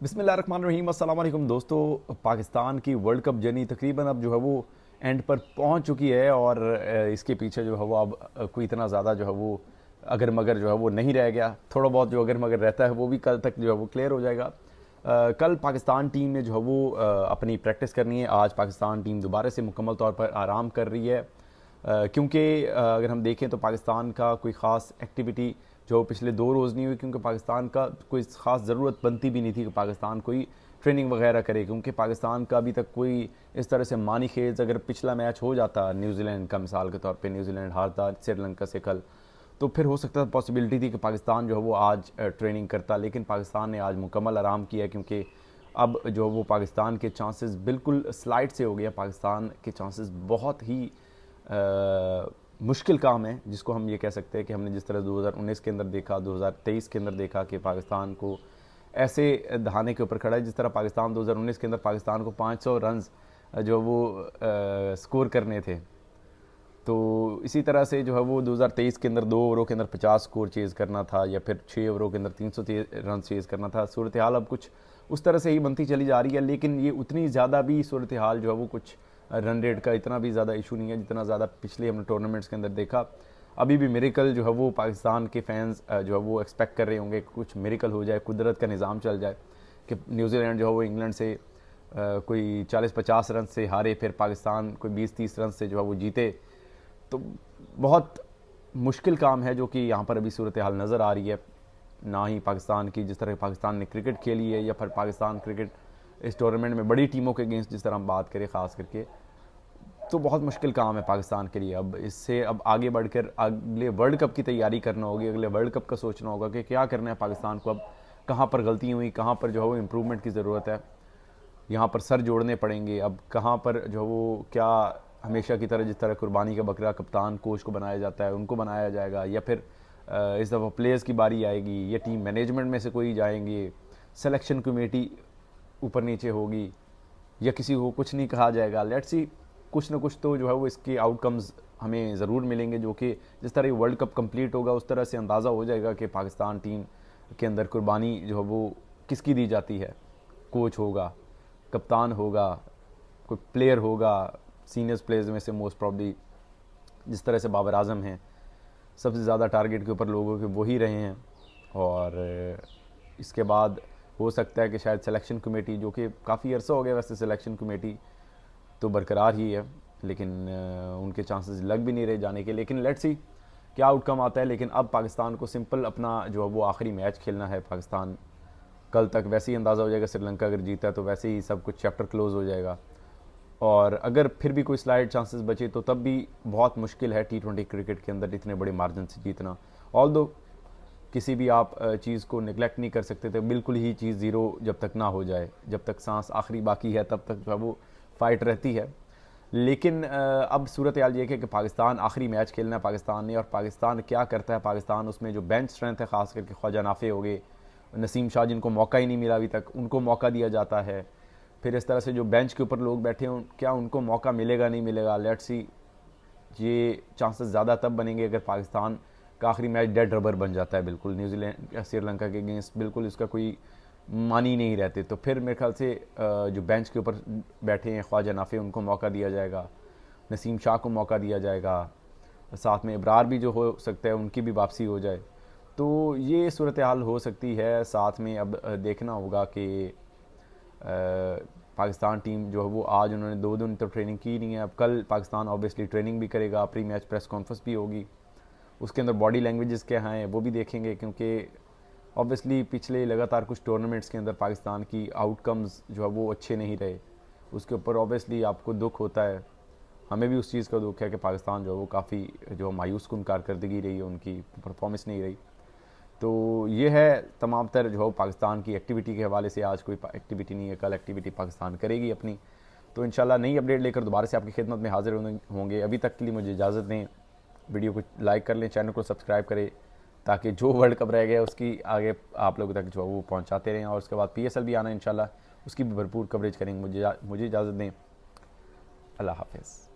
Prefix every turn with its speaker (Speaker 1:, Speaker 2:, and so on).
Speaker 1: बिस्मिल्लाहिर्रहमानिर्रहीम। अस्सलाम वालेकुम दोस्तों, पाकिस्तान की वर्ल्ड कप जर्नी तकरीबन अब जो है वो एंड पर पहुंच चुकी है और इसके पीछे जो है वो अब कोई इतना ज़्यादा जो है वो अगर मगर जो है वो नहीं रह गया। थोड़ा बहुत जो अगर मगर रहता है वो भी कल तक जो है वो क्लियर हो जाएगा। कल पाकिस्तान टीम ने जो है वो अपनी प्रैक्टिस करनी है। आज पाकिस्तान टीम दोबारा से मुकम्मल तौर पर आराम कर रही है, क्योंकि अगर हम देखें तो पाकिस्तान का कोई ख़ास एक्टिविटी जो पिछले 2 रोज़ नहीं हुई, क्योंकि पाकिस्तान का कोई ख़ास ज़रूरत बनती भी नहीं थी कि पाकिस्तान कोई ट्रेनिंग वगैरह करे, क्योंकि पाकिस्तान का अभी तक कोई इस तरह से मानी खेज अगर पिछला मैच हो जाता न्यूजीलैंड का, मिसाल के तौर पे न्यूजीलैंड हारता श्रीलंका से कल, तो फिर हो सकता था पॉसिबिलिटी थी कि पाकिस्तान जो है वो आज ट्रेनिंग करता। लेकिन पाकिस्तान ने आज मुकम्मल आराम किया, क्योंकि अब जो वो पाकिस्तान के चांसेस बिल्कुल स्लाइड से हो गया। पाकिस्तान के चांसेस बहुत ही मुश्किल काम है, जिसको हम ये कह सकते हैं कि हमने जिस तरह 2019 के अंदर देखा, 2023 के अंदर देखा कि पाकिस्तान को ऐसे दहाने के ऊपर खड़ा है जिस तरह पाकिस्तान 2019 के अंदर पाकिस्तान को 500 रन जो वो स्कोर करने थे। तो इसी तरह से जो है वो 2023 के अंदर 2 ओवरों के अंदर 50 स्कोर चेज़ करना था, या फिर 6 ओवरों के अंदर 300 रन चेज़ करना था। सूरत हाल अब कुछ उस तरह से ही बनती चली जा रही है, लेकिन ये उतनी ज़्यादा भी सूरत हाल जो है वो कुछ रन रेट का इतना भी ज़्यादा इशू नहीं है जितना ज़्यादा पिछले हमने टूर्नामेंट्स के अंदर देखा। अभी भी मिरेकल जो है वो पाकिस्तान के फैंस जो है वो एक्सपेक्ट कर रहे होंगे कि कुछ मिरेकल हो जाए, कुदरत का निज़ाम चल जाए, कि न्यूजीलैंड जो है वो इंग्लैंड से कोई 40-50 रन से हारे, फिर पाकिस्तान कोई 20-30 रन से जो है वो जीते। तो बहुत मुश्किल काम है जो कि यहाँ पर अभी सूरत हाल नज़र आ रही है। ना ही पाकिस्तान की जिस तरह पाकिस्तान ने क्रिकेट खेली है, या फिर पाकिस्तान क्रिकेट इस टूर्नामेंट में बड़ी टीमों के अगेंस्ट जिस तरह हम बात करें ख़ास करके, तो बहुत मुश्किल काम है पाकिस्तान के लिए। अब इससे अब आगे बढ़कर अगले वर्ल्ड कप की तैयारी करना होगी, अगले वर्ल्ड कप का सोचना होगा कि क्या करना है पाकिस्तान को, अब कहाँ पर गलती हुई, कहाँ पर जो है वो इम्प्रूवमेंट की ज़रूरत है, यहाँ पर सर जोड़ने पड़ेंगे। अब कहाँ पर जो वो क्या हमेशा की तरह जिस तरह कुर्बानी का बकरा कप्तान कोच को बनाया जाता है उनको बनाया जाएगा, या फिर इस दफ़ा प्लेयर्स की बारी आएगी, या टीम मैनेजमेंट में से कोई जाएंगे, सिलेक्शन कमेटी ऊपर नीचे होगी, या किसी को कुछ नहीं कहा जाएगा। लेट्स सी, कुछ ना कुछ तो जो है वो इसके आउटकम्स हमें ज़रूर मिलेंगे, जो कि जिस तरह ये वर्ल्ड कप कंप्लीट होगा उस तरह से अंदाज़ा हो जाएगा कि पाकिस्तान टीम के अंदर कुर्बानी जो है वो किसकी दी जाती है। कोच होगा, कप्तान होगा, कोई प्लेयर होगा, सीनियर्स प्लेयर्स में से मोस्ट प्रॉब्ली जिस तरह से बाबर आजम हैं, सबसे ज़्यादा टारगेट के ऊपर लोगों के वही रहे हैं। और इसके बाद हो सकता है कि शायद सिलेक्शन कमेटी, जो कि काफ़ी अरसा हो गया वैसे सिलेक्शन कमेटी तो बरकरार ही है, लेकिन उनके चांसेस लग भी नहीं रहे जाने के। लेकिन लेट्स सी क्या आउटकम आता है। लेकिन अब पाकिस्तान को सिंपल अपना जो है वो आखिरी मैच खेलना है। पाकिस्तान कल तक वैसे ही अंदाज़ा हो जाएगा, श्रीलंका अगर जीता है तो वैसे ही सब कुछ चैप्टर क्लोज हो जाएगा। और अगर फिर भी कोई स्लाइड चांसेस बचे तो तब भी बहुत मुश्किल है T20 क्रिकेट के अंदर इतने बड़े मार्जिन से जीतना। ऑल दो किसी भी आप चीज़ को निगलेक्ट नहीं कर सकते थे, बिल्कुल ही चीज़ ज़ीरो जब तक ना हो जाए, जब तक सांस आखिरी बाकी है तब तक जो है वो फाइट रहती है। लेकिन अब सूरत हाल ये है कि पाकिस्तान आखिरी मैच खेलना है पाकिस्तान ने, और पाकिस्तान क्या करता है, पाकिस्तान उसमें जो बेंच स्ट्रेंथ है, ख़ास करके ख्वाजा नाफे हो गए, नसीम शाह जिनको मौका ही नहीं मिला अभी तक, उनको मौका दिया जाता है। फिर इस तरह से जो बेंच के ऊपर लोग बैठे हों, क्या उनको मौका मिलेगा नहीं मिलेगा, लेट्स सी। ये चांसेस ज़्यादा तब बनेंगे अगर पाकिस्तान का आखिरी मैच डेड रबर बन जाता है, बिल्कुल न्यूजीलैंड या श्रीलंका के अगेंस्ट बिल्कुल इसका कोई मानी नहीं रहते, तो फिर मेरे ख्याल से जो बेंच के ऊपर बैठे हैं ख्वाजा नाफे, उनको मौका दिया जाएगा, नसीम शाह को मौका दिया जाएगा, साथ में इब्रार भी जो हो सकता है उनकी भी वापसी हो जाए। तो ये सूरत हाल हो सकती है। साथ में अब देखना होगा कि पाकिस्तान टीम जो है वो आज उन्होंने 2 दिन तो ट्रेनिंग की नहीं है। अब कल पाकिस्तान ऑब्वियसली ट्रेनिंग भी करेगा, प्री मैच प्रेस कॉन्फ्रेंस भी होगी, उसके अंदर बॉडी लैंग्वेजेस क्या हैं वो भी देखेंगे, क्योंकि ऑब्वियसली पिछले लगातार कुछ टूर्नामेंट्स के अंदर पाकिस्तान की आउटकम्स जो है वो अच्छे नहीं रहे। उसके ऊपर ऑब्वियसली आपको दुख होता है, हमें भी उस चीज़ का दुख है कि पाकिस्तान जो है वो काफ़ी जो मायूस कुन कारकर्दगी रही है, उनकी परफॉर्मेंस नहीं रही। तो ये है तमाम तर जो पाकिस्तान की एक्टिविटी के हवाले से। आज कोई एक्टिविटी नहीं है, कल एक्टिविटी पाकिस्तान करेगी अपनी। तो इंशाल्लाह नई अपडेट लेकर दोबारा से आपकी खिदमत में हाजिर होंगे। अभी तक के लिए मुझे इजाज़त दें, वीडियो को लाइक कर लें, चैनल को सब्सक्राइब करें, ताकि जो वर्ल्ड कप रह गया उसकी आगे आप लोगों तक जो वो पहुँचाते रहें। और उसके बाद PSL भी आना इंशाल्लाह, उसकी भी भरपूर कवरेज करेंगे। मुझे इजाज़त दें। अल्लाह हाफ़िज़।